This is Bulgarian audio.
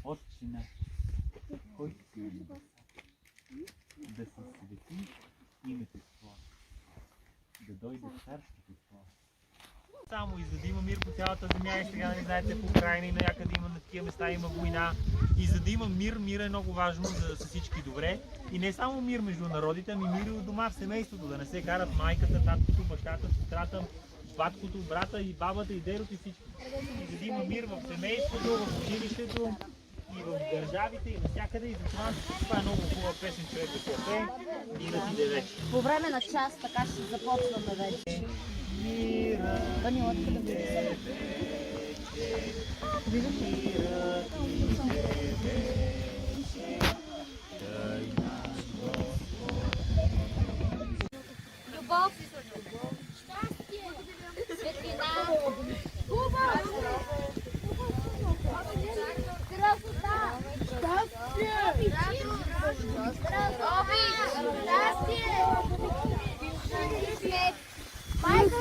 Отче наш, който си на небесата, да се свети името Твое, да дойде царството Твое. Само и за да има мир по цялата земя и сега не знаете в Украйна и някъде има на такива места има война. И за да има мир, мир е много важно да са всички добре. И не само мир между народите, ами мир и у дома в семейството, да не се карат майката, таткото, бащата, сестрата, баткото, брата и бабата и дедото и всички. И за да има мир в семейството, в училището и в държавите и навсякъде. И затова това е много хубава песен, човек да се пее. Мирът иде вече. По време на час така ще започваме вече. Данила, тук да видиш. Любов, щастие, светлина, хубав, красота, щастие, щастие, майка,